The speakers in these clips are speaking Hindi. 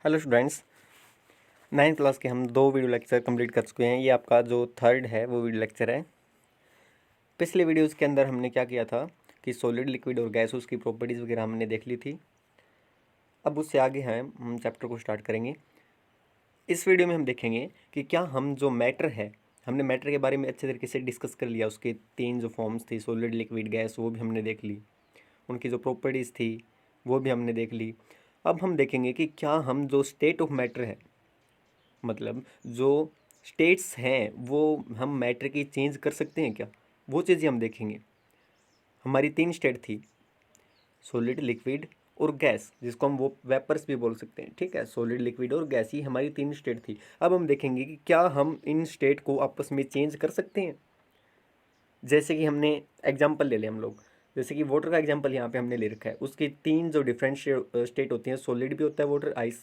हेलो स्टूडेंट्स, 9th क्लास के हम 2 वीडियो लेक्चर कंप्लीट कर चुके हैं। ये आपका जो थर्ड है वो वीडियो लेक्चर है। पिछले वीडियोस के अंदर हमने क्या किया था कि सॉलिड, लिक्विड और गैस उसकी प्रॉपर्टीज़ वगैरह हमने देख ली थी। अब उससे आगे हैं हम चैप्टर को स्टार्ट करेंगे। इस वीडियो में हम देखेंगे कि क्या हम जो मैटर है, हमने मैटर के बारे में अच्छे तरीके से डिस्कस कर लिया। उसके 3 जो फॉर्म्स थी, सॉलिड, लिक्विड, गैस, वो भी हमने देख ली। उनकी जो प्रॉपर्टीज़ थी वो भी हमने देख ली। अब हम देखेंगे कि क्या हम जो स्टेट ऑफ मैटर है, मतलब जो स्टेट्स हैं, वो हम मैटर की चेंज कर सकते हैं क्या, वो चीज़ें हम देखेंगे। हमारी 3 स्टेट थी, सॉलिड, लिक्विड और गैस, जिसको हम वो वेपर्स भी बोल सकते हैं। ठीक है, सॉलिड, लिक्विड और गैस, ये हमारी 3 स्टेट थी। अब हम देखेंगे कि क्या हम इन स्टेट को आपस में चेंज कर सकते हैं। जैसे कि हमने एग्जाम्पल ले लें हम लोग, जैसे कि वाटर का एग्जाम्पल यहाँ पे हमने ले रखा है। उसकी 3 जो डिफरेंट स्टेट होती हैं, सॉलिड भी होता है वाटर, आइस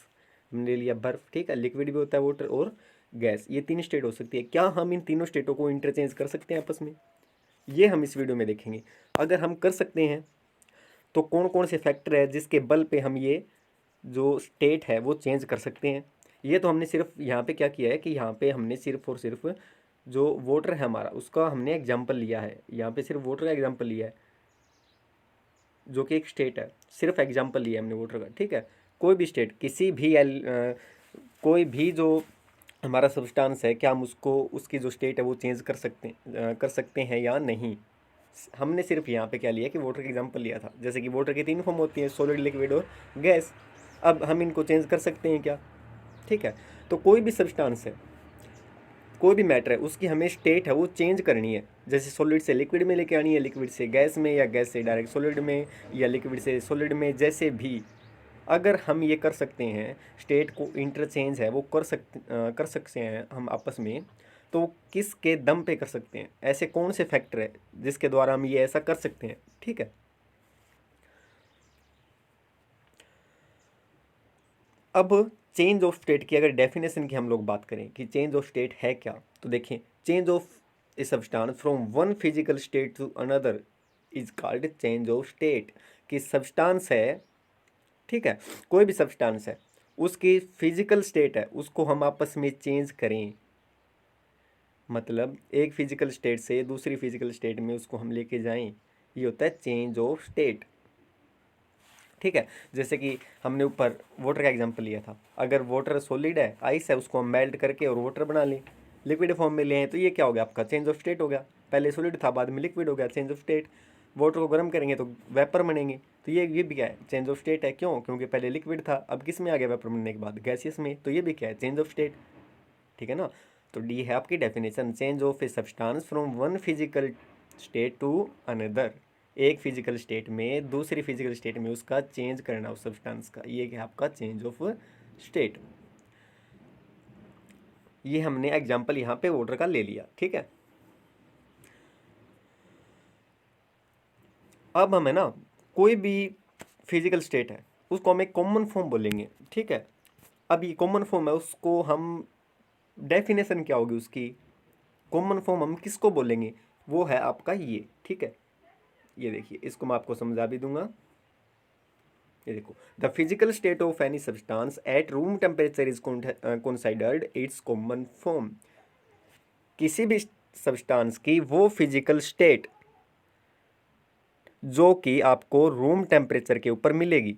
हमने ले लिया, बर्फ, ठीक है, लिक्विड भी होता है वाटर, और गैस, ये 3 स्टेट हो सकती है। क्या हम इन तीनों स्टेटों को इंटरचेंज कर सकते हैं आपस में, ये हम इस वीडियो में देखेंगे। अगर हम कर सकते हैं तो कौन कौन से फैक्टर है जिसके बल पे हम ये जो स्टेट है वो चेंज कर सकते हैं। ये तो हमने सिर्फ यहाँ पे क्या किया है कि यहाँ पे हमने सिर्फ और सिर्फ जो वाटर है हमारा, उसका हमने एग्जाम्पल लिया है। यहाँ पे सिर्फ वाटर का एग्जाम्पल लिया है, जो कि एक स्टेट है। सिर्फ एग्जाम्पल लिया है हमने वाटर का, ठीक है। कोई भी स्टेट, किसी भी कोई भी जो हमारा सब्सटेंस है, क्या हम उसको, उसकी जो स्टेट है वो चेंज कर सकते हैं या नहीं। हमने सिर्फ यहाँ पे क्या लिया कि वाटर का एग्जांपल लिया था। जैसे कि वाटर की 3 फॉर्म होती हैं, सॉलिड, लिक्विड और गैस। अब हम इनको चेंज कर सकते हैं क्या, ठीक है। तो कोई भी सब्सटेंस है, कोई भी मैटर है, उसकी हमें स्टेट है वो चेंज करनी है। जैसे सॉलिड से लिक्विड में लेके आनी है, लिक्विड से गैस में, या गैस से डायरेक्ट सॉलिड में, या लिक्विड से सॉलिड में, जैसे भी। अगर हम ये कर सकते हैं, स्टेट को इंटरचेंज है वो कर सकते हैं हम आपस में, तो किसके दम पे कर सकते हैं, ऐसे कौन से फैक्टर है जिसके द्वारा हम ये ऐसा कर सकते हैं, ठीक है। अब चेंज ऑफ स्टेट की अगर डेफिनेशन की हम लोग बात करें कि चेंज ऑफ स्टेट है क्या, तो देखिए, change of a substance from one physical state to another is called change of state. कि सब्सटेंस है, ठीक है, कोई भी सब्सटेंस है, उसकी फिजिकल स्टेट है, उसको हम आपस में चेंज करें, मतलब एक फिजिकल स्टेट से दूसरी फिजिकल स्टेट में उसको हम लेके जाएं, ये होता है चेंज ऑफ स्टेट, ठीक है। जैसे कि हमने ऊपर वाटर का एग्जांपल लिया था। अगर वाटर सॉलिड है, आइस है, उसको हम मेल्ट करके और वाटर बना लें, लिक्विड फॉर्म में ले आए, तो ये क्या हो गया आपका, चेंज ऑफ स्टेट हो गया। पहले सॉलिड था, बाद में लिक्विड हो गया, चेंज ऑफ स्टेट। वाटर को गर्म करेंगे तो वेपर बनेंगे, तो ये भी क्या है, चेंज ऑफ स्टेट है। क्यों? क्योंकि पहले लिक्विड था, अब किस में आ गया वेपर बनने के बाद, गैसियस में, तो ये भी क्या है, चेंज ऑफ स्टेट, ठीक है ना। तो डी है आपकी definition, change of a substance from one physical state to another. एक फिजिकल स्टेट में दूसरी फिजिकल स्टेट में उसका चेंज करना उस सब्सटेंस का, ये है आपका चेंज ऑफ स्टेट। ये हमने एग्जांपल यहाँ पे वाटर का ले लिया, ठीक है। अब हमें ना, कोई भी फिजिकल स्टेट है उसको हम एक कॉमन फॉर्म बोलेंगे, ठीक है। अब ये कॉमन फॉर्म है, उसको हम, डेफिनेशन क्या होगी उसकी, कॉमन फॉर्म हम किसको बोलेंगे, वो है आपका ये, ठीक है। ये देखिए, इसको मैं आपको समझा भी दूंगा। ये देखो, the physical state of any substance at room temperature is considered it's common form. किसी भी सब्सटेंस की वो फिजिकल स्टेट जो कि आपको रूम टेम्परेचर के ऊपर मिलेगी,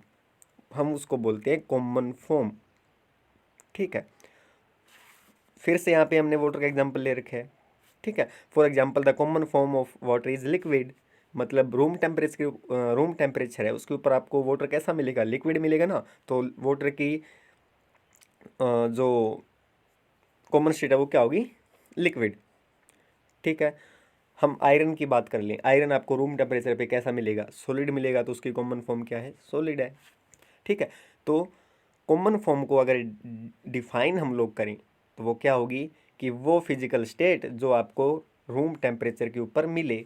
हम उसको बोलते हैं कॉमन फॉर्म, ठीक है। फिर से यहाँ पे हमने वाटर का एग्जांपल ले रखा है, ठीक है। For example, the common form of water is liquid. मतलब रूम टेम्परेचर है, उसके ऊपर आपको वाटर कैसा मिलेगा, लिक्विड मिलेगा ना। तो वाटर की जो कॉमन स्टेट है वो क्या होगी, लिक्विड, ठीक है। हम आयरन की बात कर लें, आयरन आपको रूम टेम्परेचर पे कैसा मिलेगा, सॉलिड मिलेगा, तो उसकी कॉमन फॉर्म क्या है, सॉलिड है, ठीक है। तो कॉमन फॉर्म को अगर डिफाइन हम लोग करें तो वो क्या होगी कि वो फिजिकल स्टेट जो आपको रूम टेम्परेचर के ऊपर मिले,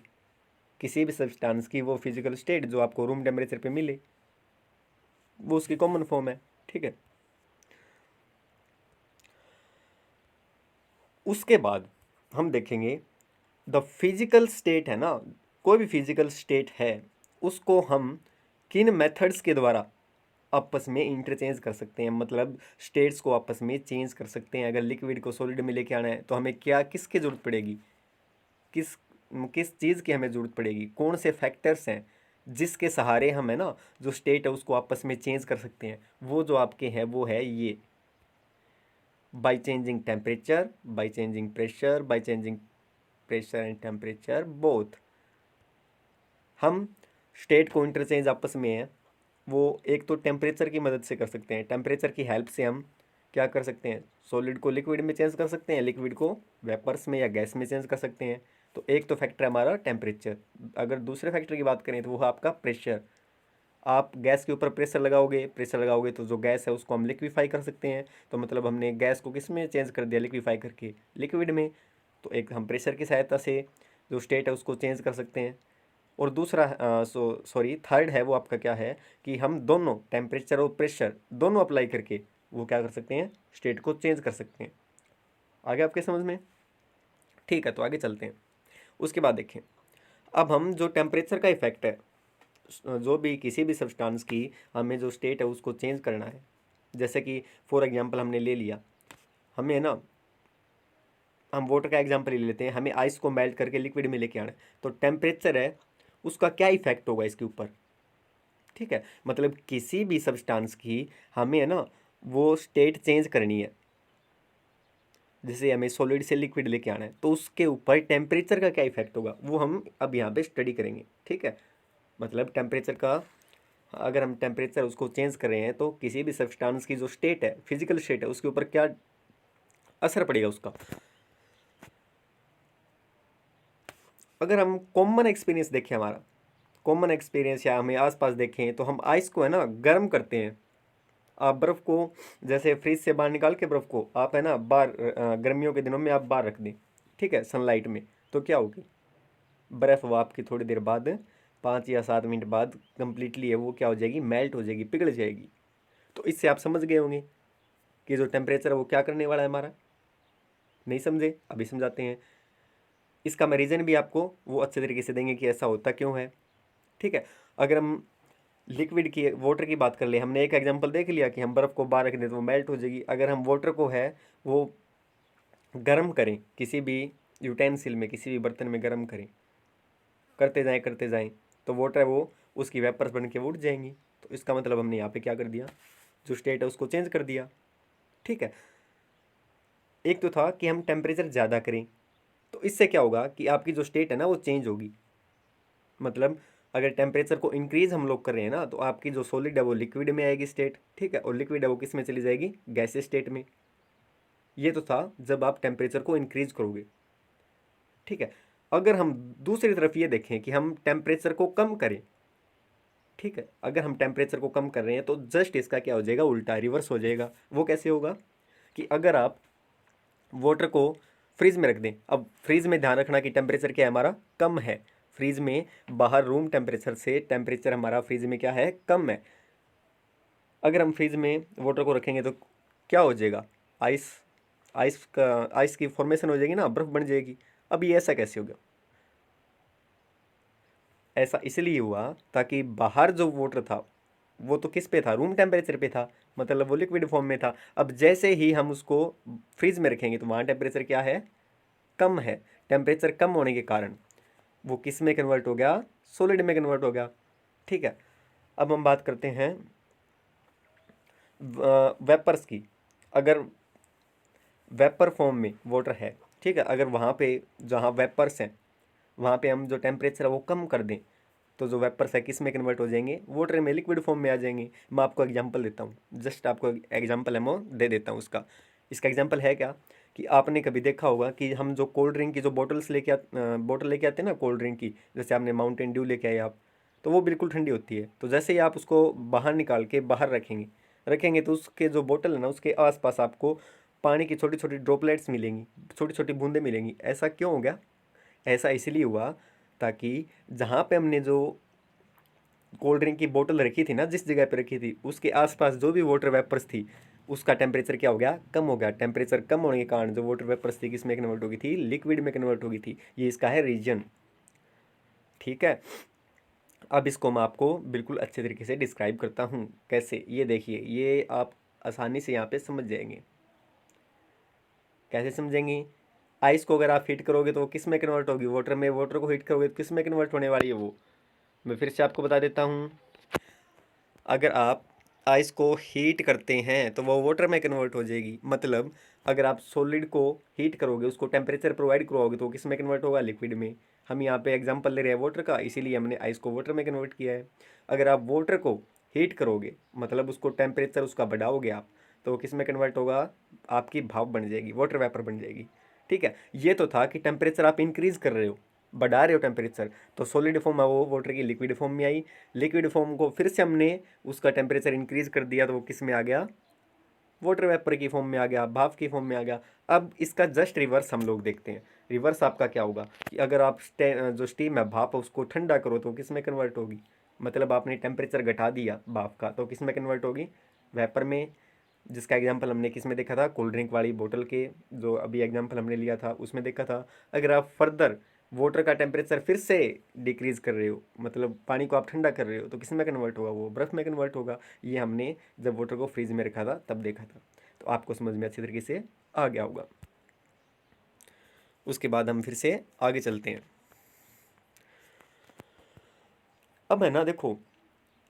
किसी भी सब्सटेंस की वो फिजिकल स्टेट जो आपको रूम टेम्परेचर पे मिले, वो उसकी कॉमन फॉर्म है, ठीक है। उसके बाद हम देखेंगे द फिजिकल स्टेट है ना, कोई भी फिजिकल स्टेट है, उसको हम किन मेथड्स के द्वारा आपस में इंटरचेंज कर सकते हैं, मतलब स्टेट्स को आपस में चेंज कर सकते हैं। अगर लिक्विड को सॉलिड में लेके आना है तो हमें किसकी ज़रूरत पड़ेगी, किस किस चीज़ की हमें ज़रूरत पड़ेगी, कौन से फैक्टर्स हैं जिसके सहारे हम है ना जो स्टेट है उसको आपस में चेंज कर सकते हैं। वो जो आपके हैं वो है ये, by changing temperature, by changing pressure, by changing pressure and temperature both. हम स्टेट को इंटरचेंज आपस में है वो एक तो टेम्परेचर की मदद से कर सकते हैं। टेम्परेचर की हेल्प से हम क्या कर सकते हैं, सॉलिड को लिक्विड में चेंज कर सकते हैं, लिक्विड को वेपर्स में या गैस में चेंज कर सकते हैं। तो एक तो फैक्टर है हमारा टेम्परेचर। अगर दूसरे फैक्टर की बात करें तो वो है आपका प्रेशर। आप गैस के ऊपर प्रेशर लगाओगे तो जो गैस है उसको हम लिक्विफाई कर सकते हैं। तो मतलब हमने गैस को किस में चेंज कर दिया, लिक्विफाई करके लिक्विड में। तो एक हम प्रेशर की सहायता से जो स्टेट है उसको चेंज कर सकते हैं। और दूसरा थर्ड है वो आपका क्या है कि हम दोनों टेम्परेचर और प्रेशर दोनों अप्लाई करके वो क्या कर सकते हैं, स्टेट को चेंज कर सकते हैं। आगे आपके समझ में? ठीक है, तो आगे चलते हैं। उसके बाद देखें, अब हम जो टेम्परेचर का इफेक्ट है, जो भी किसी भी सब्सटेंस की हमें जो स्टेट है उसको चेंज करना है। जैसे कि फॉर एग्जांपल हमने ले लिया, हमें है ना, हम वाटर का एग्जांपल ले लेते हैं, हमें आइस को मेल्ट करके लिक्विड में लेके आना है। तो टेम्परेचर है उसका क्या इफेक्ट होगा इसके ऊपर, ठीक है। मतलब किसी भी सब्सटेंस की हमें है ना वो स्टेट चेंज करनी है, जैसे हमें सॉलिड से लिक्विड लेके आना है, तो उसके ऊपर टेम्परेचर का क्या इफेक्ट होगा वो हम अब यहाँ पे स्टडी करेंगे, ठीक है। मतलब टेम्परेचर का, अगर हम टेम्परेचर उसको चेंज कर रहे हैं तो किसी भी सब्सटेंस की जो स्टेट है, फिजिकल स्टेट है, उसके ऊपर क्या असर पड़ेगा उसका। अगर हम कॉमन एक्सपीरियंस देखें, हमारा कॉमन एक्सपीरियंस या हमें आसपास देखें, तो हम आइस को है ना गर्म करते हैं। आप बर्फ़ को जैसे फ्रिज से बाहर निकाल के बर्फ़ को आप है ना बाहर गर्मियों के दिनों में आप बाहर रख दें, ठीक है, सनलाइट में, तो क्या होगी, बर्फ़ वो आपकी थोड़ी देर बाद 5 या 7 मिनट बाद कंप्लीटली है वो क्या हो जाएगी, मेल्ट हो जाएगी, पिघल जाएगी। तो इससे आप समझ गए होंगे कि जो टेम्परेचर है वो क्या करने वाला है हमारा। नहीं समझे? अभी समझाते हैं। इसका मैं रीज़न भी आपको वो अच्छे तरीके से देंगे कि ऐसा होता क्यों है, ठीक है। अगर हम लिक्विड की वाटर की बात कर ले, हमने एक एग्जांपल देख लिया कि हम बर्फ़ को बाहर रख दें तो वो मेल्ट हो जाएगी। अगर हम वाटर को है वो गर्म करें, किसी भी यूटेंसिल में, किसी भी बर्तन में गर्म करें, करते जाएं, तो वाटर है वो उसकी वेपर्स बन के वो उड़ जाएंगी। तो इसका मतलब हमने यहाँ पे क्या कर दिया, जो स्टेट है उसको चेंज कर दिया, ठीक है। एक तो था कि हम टेम्परेचर ज़्यादा करें, तो इससे क्या होगा कि आपकी जो स्टेट है ना वो चेंज होगी। मतलब अगर टेम्परेचर को इंक्रीज हम लोग कर रहे हैं ना, तो आपकी जो सॉलिड है वो लिक्विड में आएगी स्टेट, ठीक है, और लिक्विड है वो किस में चली जाएगी, गैसेस स्टेट में। ये तो था जब आप टेम्परेचर को इंक्रीज करोगे, ठीक है। अगर हम दूसरी तरफ ये देखें कि हम टेम्परेचर को कम करें, ठीक है, अगर हम टेम्परेचर को कम कर रहे हैं तो जस्ट इसका क्या हो जाएगा, उल्टा रिवर्स हो जाएगा। वो कैसे होगा कि अगर आप वाटर को फ्रीज में रख दें, अब फ्रीज में ध्यान रखना कि टेम्परेचर क्या है हमारा, कम है। फ्रीज में बाहर रूम टेम्परेचर से टेम्परेचर हमारा फ्रीज में क्या है, कम है। अगर हम फ्रीज में वाटर को रखेंगे तो क्या हो जाएगा, आइस आइस की फॉर्मेशन हो जाएगी ना, बर्फ़ बन जाएगी। अब ये ऐसा कैसे हो गया, ऐसा इसलिए हुआ ताकि बाहर जो वाटर था वो तो किस पे था, रूम टेम्परेचर पे था, मतलब वो लिक्विड फॉर्म में था। अब जैसे ही हम उसको फ्रीज में रखेंगे तो वहाँ टेम्परेचर क्या है, कम है। टेम्परेचर कम होने के कारण वो किस में कन्वर्ट हो गया, सॉलिड में कन्वर्ट हो गया, ठीक है। अब हम बात करते हैं वेपर्स की। अगर वेपर फॉर्म में वाटर है, ठीक है, अगर वहाँ पे जहाँ वेपर्स हैं वहाँ पे हम जो टेम्परेचर है वो कम कर दें, तो जो वेपर्स है किस में कन्वर्ट हो जाएंगे, वाटर में, लिक्विड फॉर्म में आ जाएंगे। मैं आपको एग्जांपल देता हूँ, जस्ट आपको एग्जांपल है मैं दे देता हूँ उसका। इसका एग्जांपल है क्या कि आपने कभी देखा होगा कि हम जो कोल्ड ड्रिंक की जो बोतल लेके आते हैं ना कोल्ड ड्रिंक की, जैसे आपने माउंटेन ड्यू लेके आए आप, तो वो बिल्कुल ठंडी होती है। तो जैसे ही आप उसको बाहर निकाल के बाहर रखेंगे तो उसके जो बोतल है ना उसके आसपास आपको पानी की छोटी छोटी ड्रॉपलेट्स मिलेंगी, छोटी छोटी बूंदें मिलेंगी। ऐसा क्यों हो गया, ऐसा इसलिए हुआ ताकि जहाँ पे हमने जो कोल्ड ड्रिंक की बोतल रखी थी ना, जिस जगह पे रखी थी उसके आसपास जो भी वाटर वेपर्स थी उसका टेम्परेचर क्या हो गया, कम हो गया। टेम्परेचर कम होने के कारण जो वाटर वेपर्स थी किस में कन्वर्ट हो गई थी, लिक्विड में कन्वर्ट हो गई थी। ये इसका है रीजन, ठीक है। अब इसको मैं आपको बिल्कुल अच्छे तरीके से डिस्क्राइब करता हूँ। कैसे, ये देखिए, ये आप आसानी से यहाँ पे समझ जाएंगे। कैसे समझेंगे? आइस को अगर आप हीट करोगे तो वो किस में कन्वर्ट होगी? वाटर में। वाटर को हीट करोगे तो किस में कन्वर्ट होने वाली है वो? मैं फिर से आपको बता देता हूँ। अगर आप आइस को हीट करते हैं तो वो वाटर में कन्वर्ट हो जाएगी। मतलब अगर आप सॉलिड को हीट करोगे, उसको टेम्परेचर प्रोवाइड करवाओगे तो किस में कन्वर्ट होगा? लिक्विड में। हम यहाँ पे एग्जांपल ले रहे हैं वाटर का, इसीलिए हमने आइस को वाटर में कन्वर्ट किया है। अगर आप वाटर को हीट करोगे, मतलब उसको टेम्परेचर उसका बढ़ाओगे आप, तो वो किस में कन्वर्ट होगा? आपकी भाप बन जाएगी, वाटर वेपर बन जाएगी। ठीक है, ये तो था कि टेम्परेचर आप इंक्रीज कर रहे हो, बढ़ा रहे हो टेम्परेचर, तो सॉलिड फॉर्म है वो वाटर की लिक्विड फॉर्म में आई। लिक्विड फॉर्म को फिर से हमने उसका टेम्परेचर इंक्रीज कर दिया तो वो किस में आ गया? वाटर वेपर की फॉर्म में आ गया, भाप की फॉर्म में आ गया। अब इसका जस्ट रिवर्स हम लोग देखते हैं। रिवर्स आपका क्या होगा कि अगर आप जो स्टीम है, भाप, उसको ठंडा करो तो किस में कन्वर्ट होगी? मतलब आपने टेम्परेचर घटा दिया भाप का तो किस में कन्वर्ट होगी? वेपर में। जिसका एग्जांपल हमने किस में देखा था? कोल्ड ड्रिंक वाली बोतल के जो अभी एग्जांपल हमने लिया था उसमें देखा था। अगर आप फर्दर वाटर का टेम्परेचर फिर से डिक्रीज़ कर रहे हो, मतलब पानी को आप ठंडा कर रहे हो, तो किस में कन्वर्ट होगा? वो बर्फ़ में कन्वर्ट होगा। ये हमने जब वाटर को फ्रीज में रखा था तब देखा था। तो आपको समझ में अच्छी तरीके से आ गया होगा। उसके बाद हम फिर से आगे चलते हैं। अब है ना, देखो,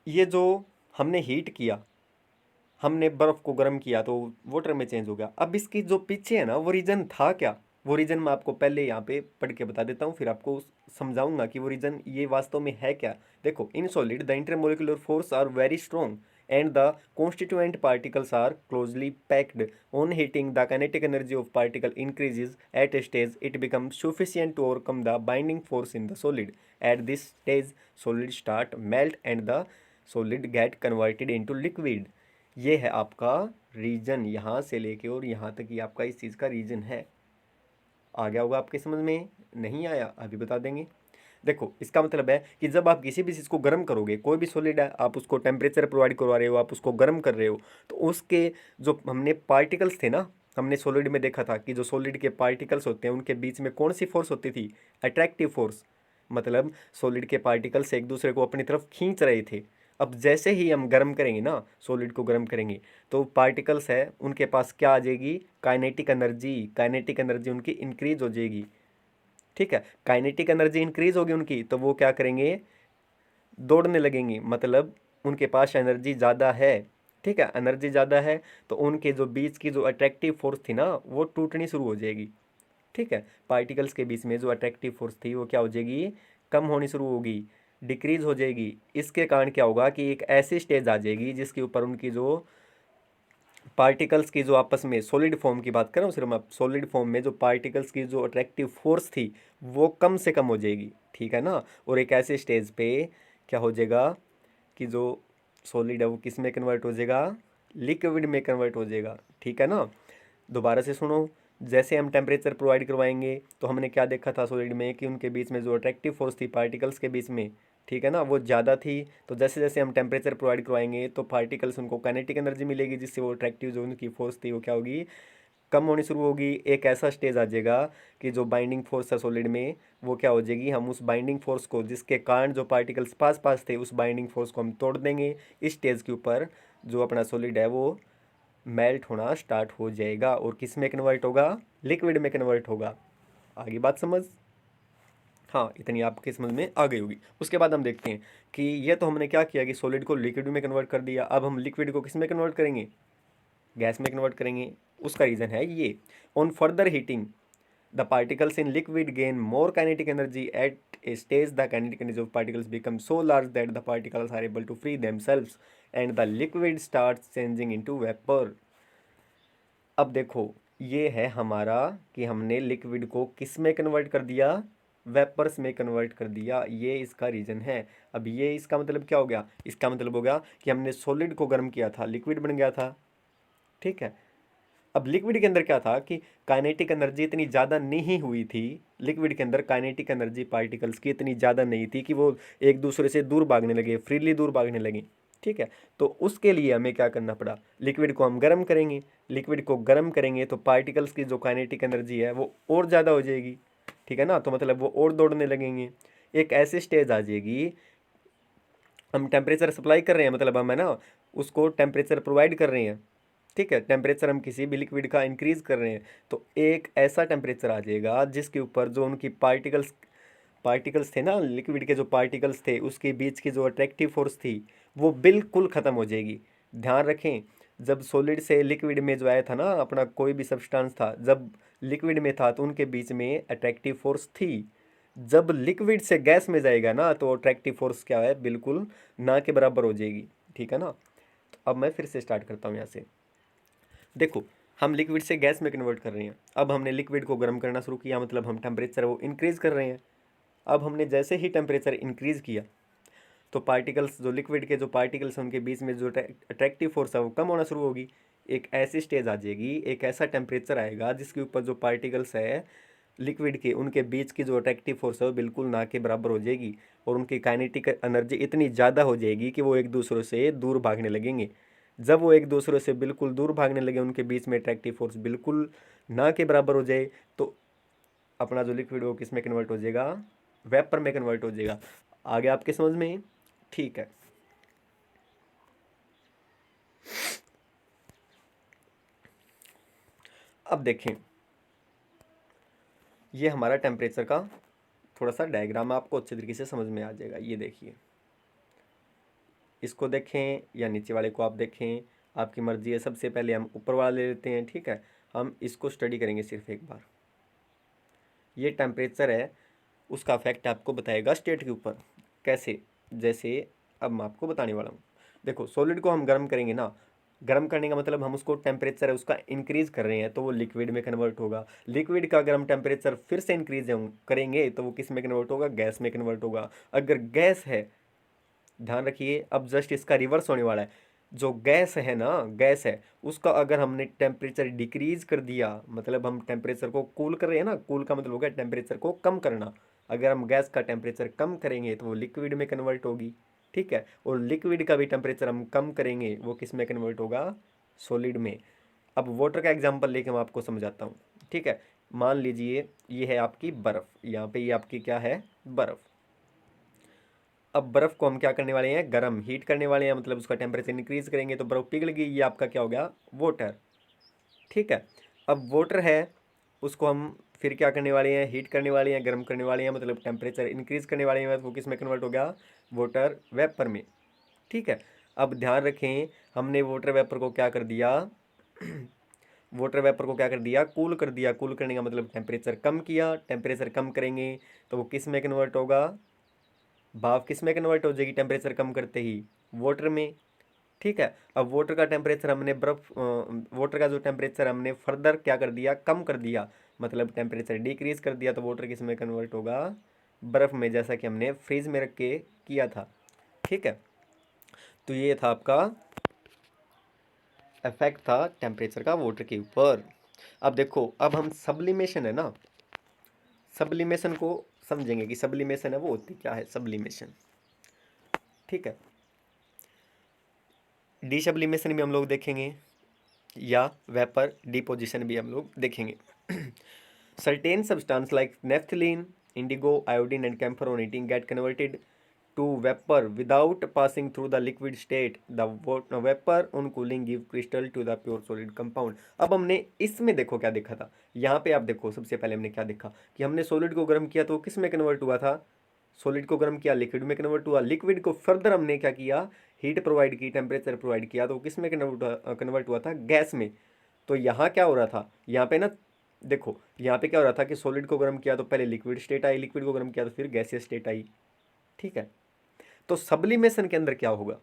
ये जो हमने हीट किया, हमने बर्फ़ को गर्म किया तो वाटर में चेंज हो गया। अब इसकी जो पीछे है ना, वो रीज़न था क्या? वो रीज़न मैं आपको पहले यहाँ पे पढ़ के बता देता हूँ, फिर आपको समझाऊंगा कि वो रीज़न ये वास्तव में है क्या। देखो, in solid the intermolecular force are very strong and the constituent particles are closely packed. On heating, the kinetic energy of particle increases. At a stage, it becomes sufficient to overcome the binding force in the solid. At this stage, solid start melt and the solid get converted into liquid. ये है आपका रीजन, यहाँ से लेके और यहाँ तक ये आपका इस चीज़ का रीजन है। आ गया होगा आपके समझ में? नहीं आया? अभी बता देंगे। देखो, इसका मतलब है कि जब आप किसी भी चीज़ को गर्म करोगे, कोई भी सॉलिड है, आप उसको टेम्परेचर प्रोवाइड करवा रहे हो, आप उसको गर्म कर रहे हो, तो उसके जो हमने पार्टिकल्स थे ना, हमने सॉलिड में देखा था कि जो सॉलिड के पार्टिकल्स होते हैं उनके बीच में कौन सी फोर्स होती थी? Attractive force. मतलब सॉलिड के पार्टिकल्स एक दूसरे को अपनी तरफ खींच रहे थे। अब जैसे ही हम गर्म करेंगे ना, सॉलिड को गर्म करेंगे, तो पार्टिकल्स है उनके पास क्या आ जाएगी? Kinetic energy. काइनेटिक एनर्जी उनकी इंक्रीज हो जाएगी। ठीक है, काइनेटिक एनर्जी इंक्रीज होगी उनकी, तो वो क्या करेंगे? दौड़ने लगेंगी। मतलब उनके पास एनर्जी ज़्यादा है। ठीक है, एनर्जी ज़्यादा है तो उनके जो बीच की जो अट्रैक्टिव फोर्स थी ना, वो टूटनी शुरू हो जाएगी। ठीक है, पार्टिकल्स के बीच में जो अट्रैक्टिव फोर्स थी वो क्या हो जाएगी? कम होनी शुरू होगी, डिक्रीज हो जाएगी। इसके कारण क्या होगा कि एक ऐसी स्टेज आ जाएगी जिसके ऊपर उनकी जो पार्टिकल्स की जो आपस में, सॉलिड फॉर्म की बात कर रहा हूँ सिर्फ मैं, सॉलिड फॉर्म में जो पार्टिकल्स की जो अट्रैक्टिव फोर्स थी वो कम से कम हो जाएगी। ठीक है ना? और एक ऐसे स्टेज पे क्या हो जाएगा कि जो सॉलिड है वो किस में कन्वर्ट हो जाएगा? लिक्विड में कन्वर्ट हो जाएगा। ठीक है ना? दोबारा से सुनो। जैसे हम टेम्परेचर प्रोवाइड करवाएंगे तो हमने क्या देखा था सॉलिड में कि उनके बीच में जो अट्रैक्टिव फोर्स थी पार्टिकल्स के बीच में, ठीक है ना, वो ज़्यादा थी। तो जैसे जैसे हम टेम्परेचर प्रोवाइड करवाएंगे तो पार्टिकल्स उनको काइनेटिक एनर्जी मिलेगी, जिससे वो अट्रैक्टिव जो उनकी फोर्स थी वो क्या होगी? कम होनी शुरू होगी। एक ऐसा स्टेज आ जाएगा कि जो बाइंडिंग फोर्स है सॉलिड में वो क्या हो जाएगी? हम उस बाइंडिंग फोर्स को, जिसके कारण जो पार्टिकल्स पास पास थे, उस बाइंडिंग फोर्स को हम तोड़ देंगे। इस स्टेज के ऊपर जो अपना सॉलिड है वो मेल्ट होना स्टार्ट हो जाएगा और किस में कन्वर्ट होगा? लिक्विड में कन्वर्ट होगा। आगे बात समझ? हाँ, इतनी आपके समझ में आ गई होगी। उसके बाद हम देखते हैं कि ये तो हमने क्या किया कि सॉलिड को लिक्विड में कन्वर्ट कर दिया। अब हम लिक्विड को किस में कन्वर्ट करेंगे? गैस में कन्वर्ट करेंगे। उसका रीज़न है ये, on further heating the particles in liquid gain more kinetic energy at a stage the kinetic energy of particles become so large that the particles are able to free themselves and the liquid starts changing into vapour. अब देखो, ये है हमारा कि हमने लिक्विड को किस में कन्वर्ट कर दिया? वेपर्स में कन्वर्ट कर दिया। ये इसका रीज़न है। अब ये इसका मतलब क्या हो गया? इसका मतलब हो गया कि हमने सॉलिड को गर्म किया था, लिक्विड बन गया था। ठीक है, अब लिक्विड के अंदर क्या था कि काइनेटिक एनर्जी इतनी ज़्यादा नहीं हुई थी। लिक्विड के अंदर काइनेटिक एनर्जी पार्टिकल्स की इतनी ज़्यादा नहीं थी कि वो एक दूसरे से दूर भागने लगे, फ्रीली दूर भागने लगे। ठीक है, तो उसके लिए हमें क्या करना पड़ा? लिक्विड को हम गर्म करेंगे। लिक्विड को गर्म करेंगे तो पार्टिकल्स की जो काइनेटिक एनर्जी है वो और ज़्यादा हो जाएगी। ठीक है ना? तो मतलब वो और दौड़ने लगेंगे। एक ऐसी स्टेज आ जाएगी हम टेम्परेचर सप्लाई कर रहे हैं, मतलब हम है ना उसको टेम्परेचर प्रोवाइड कर रहे हैं, ठीक है। टेम्परेचर हम किसी भी लिक्विड का इंक्रीज़ कर रहे हैं तो एक ऐसा टेम्परेचर आ जाएगा जिसके ऊपर जो उनकी पार्टिकल्स थे ना, लिक्विड के जो पार्टिकल्स थे उसके बीच की जो अट्रैक्टिव फोर्स थी वो बिल्कुल ख़त्म हो जाएगी। ध्यान रखें, जब सॉलिड से लिक्विड में जो आया था ना अपना कोई भी सब्सटेंस था, जब लिक्विड में था तो उनके बीच में अट्रैक्टिव फोर्स थी। जब लिक्विड से गैस में जाएगा ना तो अट्रैक्टिव फोर्स क्या है, बिल्कुल ना के बराबर हो जाएगी, ठीक है ना। तो अब मैं फिर से स्टार्ट करता हूँ यहाँ से। देखो, हम लिक्विड से गैस में कन्वर्ट कर रहे हैं। अब हमने लिक्विड को गर्म करना शुरू किया, मतलब हम टेम्परेचर वो इंक्रीज़ कर रहे हैं। अब हमने जैसे ही टेम्परेचर इंक्रीज़ किया तो पार्टिकल्स, जो लिक्विड के जो पार्टिकल्स हैं उनके बीच में जो अट्रैक्टिव फोर्स है वो कम होना शुरू होगी। एक ऐसी स्टेज आ जाएगी, एक ऐसा टेम्परेचर आएगा जिसके ऊपर जो पार्टिकल्स है लिक्विड के, उनके बीच की जो अट्रैक्टिव फोर्स है वो बिल्कुल ना के बराबर हो जाएगी और उनकी काइनेटिक एनर्जी इतनी ज़्यादा हो जाएगी कि वो एक दूसरे से दूर भागने लगेंगे। जब वो एक दूसरे से बिल्कुल दूर भागने लगे, उनके बीच में अट्रैक्टिव फोर्स बिल्कुल ना के बराबर हो जाए, तो अपना जो लिक्विड वो किस में कन्वर्ट हो जाएगा, वेपर में कन्वर्ट हो जाएगा। आगे आपके समझ में? ठीक है। अब देखें, ये हमारा टेम्परेचर का थोड़ा सा डायग्राम आपको अच्छे तरीके से समझ में आ जाएगा। ये देखिए, इसको देखें या नीचे वाले को आप देखें, आपकी मर्जी है। सबसे पहले हम ऊपर वाला ले लेते हैं, ठीक है। हम इसको स्टडी करेंगे सिर्फ एक बार। ये टेम्परेचर है, उसका इफेक्ट आपको बताएगा स्टेट के ऊपर। कैसे? जैसे अब मैं आपको बताने वाला हूँ। देखो, सॉलिड को हम गर्म करेंगे ना, गर्म करने का मतलब हम उसको टेम्परेचर है उसका इंक्रीज़ कर रहे हैं तो वो लिक्विड में कन्वर्ट होगा। लिक्विड का गर्म टेम्परेचर फिर से इंक्रीज करेंगे तो वो किस में कन्वर्ट होगा, गैस में कन्वर्ट होगा। अगर गैस है, ध्यान रखिए, अब जस्ट इसका रिवर्स होने वाला है। जो गैस है ना, गैस है, उसका अगर हमने टेम्परेचर डिक्रीज कर दिया, मतलब हम टेम्परेचर को कूल कर रहे हैं ना, कूल का मतलब हो गया टेम्परेचर को कम करना। अगर हम गैस का टेम्परेचर कम करेंगे तो वो लिक्विड में कन्वर्ट होगी, ठीक है। और लिक्विड का भी टेम्परेचर हम कम करेंगे, वो किस में कन्वर्ट होगा, सॉलिड में। अब वाटर का एग्जांपल लेके मैं आपको समझाता हूँ, ठीक है। मान लीजिए ये है आपकी बर्फ़, यहाँ पे ये आपकी क्या है, बर्फ़। अब बर्फ़ को हम क्या करने वाले हैं, गर्म हीट करने वाले हैं, मतलब उसका टेम्परेचर इंक्रीज करेंगे तो बर्फ़ पिघल गई। ये आपका क्या हो गया, वाटर, ठीक है। अब वाटर है, उसको हम फिर क्या करने वाले हैं, हीट करने वाले हैं, गर्म करने वाले हैं, मतलब टेम्परेचर इंक्रीज करने वाले हैं, वो किस में कन्वर्ट हो गया, वाटर वेपर में, ठीक है। अब ध्यान रखें, हमने वाटर वेपर को क्या कर दिया वाटर वेपर को क्या कर दिया, कूल कर दिया। कूल करने का मतलब टेम्परेचर कम किया। टेम्परेचर कम करेंगे तो वो किस में कन्वर्ट होगा, भाप किस में कन्वर्ट हो जाएगी टेम्परेचर कम करते ही, वाटर में, ठीक है। अब वाटर का टेम्परेचर हमने वाटर का जो टेम्परेचर हमने फर्दर क्या कर दिया, कम कर दिया, मतलब टेम्परेचर डिक्रीज कर दिया, तो वाटर किस में कन्वर्ट होगा, बर्फ़ में, जैसा कि हमने फ्रीज में रख के किया था, ठीक है। तो ये था आपका इफेक्ट था टेम्परेचर का वाटर के ऊपर। अब देखो, अब हम सब्लिमेशन है ना, सब्लिमेशन को समझेंगे कि सब्लिमेशन है वो होती क्या है, सब्लिमेशन, ठीक है। डीसब्लिमेशन भी हम लोग देखेंगे या वेपर डिपोजिशन भी हम लोग देखेंगे। Certain substance like naphthalene, indigo, iodine and camphor on heating get converted to vapour without passing through the liquid state. The vapour on cooling give crystal to the pure solid compound. अब हमने इसमें देखो क्या देखा था, यहाँ पे आप देखो, सबसे पहले हमने क्या देखा कि हमने सॉलिड को गर्म किया तो किस में कन्वर्ट हुआ था, सॉलिड को गर्म किया, लिक्विड में कन्वर्ट हुआ। लिक्विड को फर्दर हमने क्या किया, हीट प्रोवाइड की, टेम्परेचर प्रोवाइड किया, तो किस में कन्वर्ट हुआ था, गैस में। तो यहाँ क्या हो रहा था, यहाँ पे ना देखो, यहाँ पे क्या हो रहा था कि सॉलिड को गर्म किया तो पहले लिक्विड स्टेट आई, लिक्विड को गर्म किया तो फिर गैसियस स्टेट आई, ठीक है। तो सब्लिमेशन के अंदर क्या होगा,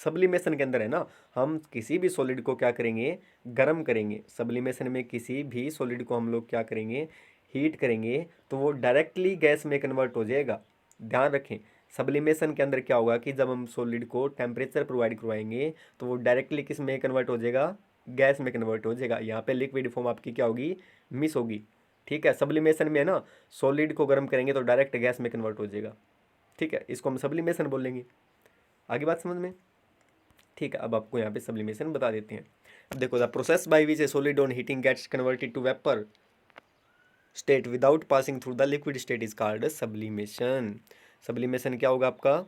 सब्लिमेशन के अंदर है ना, हम किसी भी सॉलिड को क्या करेंगे, गर्म करेंगे। सब्लिमेशन में किसी भी सॉलिड को हम लोग क्या करेंगे, हीट करेंगे, तो वो डायरेक्टली गैस में कन्वर्ट हो जाएगा। ध्यान रखें, सब्लिमेशन के अंदर क्या होगा कि जब हम सॉलिड को टेम्परेचर प्रोवाइड करवाएंगे तो वो डायरेक्टली किस में कन्वर्ट हो जाएगा, गैस में कन्वर्ट हो जाएगा। यहाँ पे लिक्विड फॉर्म आपकी क्या होगी, मिस होगी, ठीक है। सब्लिमेशन में है ना, सॉलिड को गर्म करेंगे तो डायरेक्ट गैस में कन्वर्ट हो जाएगा, ठीक है। इसको हम सब्लिमेशन बोलेंगे। आगे बात समझ में? ठीक है, अब आपको यहाँ पे सब्लिमेशन बता देते हैं। अब देखो, the process by which a solid on heating gets converted to vapour state without passing through the liquid state is called sublimation. Sublimation क्या होगा आपका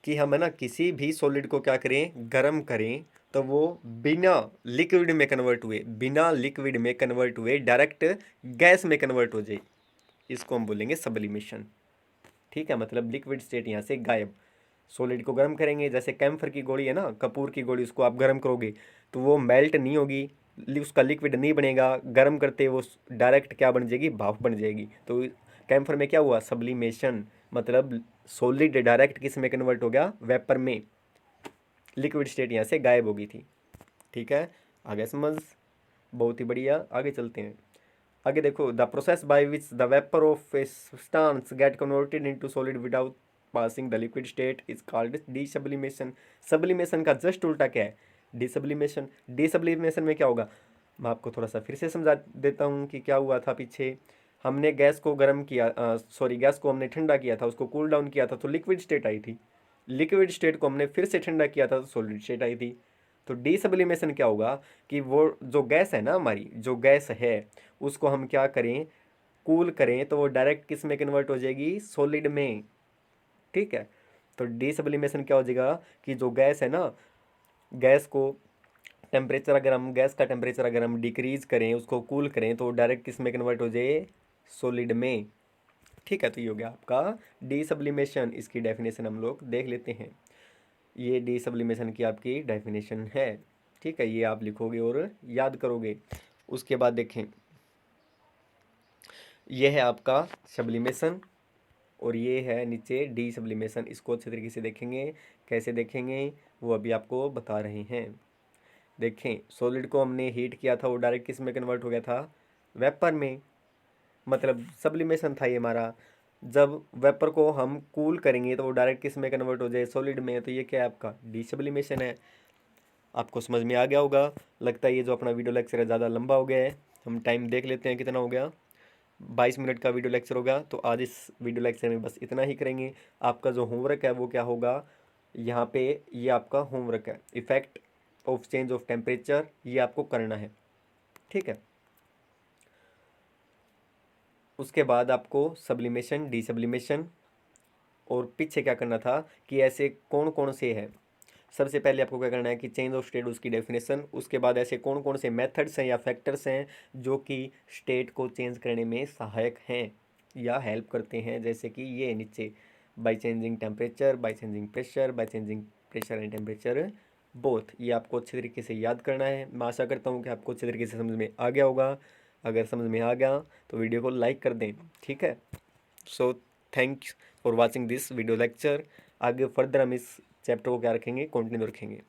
कि हम है ना किसी भी सॉलिड को क्या करें, गर्म करें, तो वो बिना लिक्विड में कन्वर्ट हुए डायरेक्ट गैस में कन्वर्ट हो जाए, इसको हम बोलेंगे सब्लिमेशन। ठीक है, मतलब लिक्विड स्टेट यहाँ से गायब। सॉलिड को गर्म करेंगे, जैसे कैम्फर की गोली है ना, कपूर की गोली, उसको आप गर्म करोगे तो वो मेल्ट नहीं होगी, उसका लिक्विड नहीं बनेगा, गर्म करते वो डायरेक्ट क्या बन जाएगी, भाप बन जाएगी। तो कैम्फर में क्या हुआ, सब्लिमेशन, मतलब सॉलिड डायरेक्ट किस में कन्वर्ट हो गया, वेपर में, लिक्विड स्टेट यहाँ से गायब हो गई थी। ठीक है, आगे समझ, बहुत ही बढ़िया, आगे चलते हैं। आगे देखो, the process by which the vapour of a substance get converted into solid without passing the liquid state is called desublimation. Sublimation का जस्ट उल्टा क्या है, डीसब्लिमेशन। डीसब्लिमेशन में क्या होगा, मैं आपको थोड़ा सा फिर से समझा देता हूँ कि क्या हुआ था पीछे। हमने गैस को गर्म किया, गैस को हमने ठंडा किया था, उसको कूल डाउन किया था तो लिक्विड स्टेट आई थी। लिक्विड स्टेट को हमने फिर से ठंडा किया था तो सॉलिड स्टेट आई थी। तो डीसब्लिमेशन क्या होगा कि वो जो गैस है ना, हमारी जो गैस है, उसको हम क्या करें, कूल करें, तो वो डायरेक्ट किस में कन्वर्ट हो जाएगी, सॉलिड में। ठीक है, तो डीसब्लिमेशन क्या हो जाएगा कि जो गैस है ना, गैस को टेम्परेचर, अगर हम गैस का टेम्परेचर अगर हम डिक्रीज करें, उसको कूल करें, तो डायरेक्ट किस में कन्वर्ट हो जाए, सॉलिड में। ठीक है, तो ये हो गया आपका डीसब्लिमेशन। इसकी डेफिनेशन हम लोग देख लेते हैं। ये डीसब्लिमेशन की आपकी डेफिनेशन है। ठीक है, ये आप लिखोगे और याद करोगे। उसके बाद देखें, ये है आपका सब्लिमेशन और ये है नीचे डीसब्लिमेशन। इसको अच्छे तरीके से देखेंगे, कैसे देखेंगे वो अभी आपको बता रहे हैं। देखें, सॉलिड को हमने हीट किया था, वो डायरेक्ट किस में कन्वर्ट हो गया था, वेपर में, मतलब सब्लिमेशन था ये हमारा। जब वेपर को हम कूल करेंगे तो वो डायरेक्ट किस में कन्वर्ट हो जाए, सॉलिड में, तो ये क्या है आपका डीसब्लिमेशन है। आपको समझ में आ गया होगा। लगता है ये जो अपना वीडियो लेक्चर है ज़्यादा लंबा हो गया है, हम टाइम देख लेते हैं कितना हो गया। 22 मिनट का वीडियो लेक्चर होगा, तो आज इस वीडियो लेक्चर में बस इतना ही करेंगे। आपका जो होमवर्क है वो क्या होगा, यहाँ पे ये आपका होमवर्क है, effect of change of temperature, ये आपको करना है। ठीक है, उसके बाद आपको सब्लिमेशन, डीसब्लिमेशन और पीछे क्या करना था कि ऐसे कौन कौन से है। सबसे पहले आपको क्या करना है कि चेंज ऑफ स्टेट, उसकी डेफिनेशन। उसके बाद ऐसे कौन कौन से मेथड्स हैं या फैक्टर्स हैं जो कि स्टेट को चेंज करने में सहायक हैं या हेल्प करते हैं, जैसे कि ये नीचे, by changing temperature, by changing pressure, by changing pressure and temperature both. ये आपको अच्छे तरीके से याद करना है। मैं आशा करता हूँ कि आपको अच्छे तरीके से समझ में आ गया होगा। अगर समझ में आ गया तो वीडियो को लाइक कर दें। ठीक है, so thanks for watching this video lecture. आगे फर्दर हम इस चैप्टर को क्या रखेंगे, कंटिन्यू रखेंगे।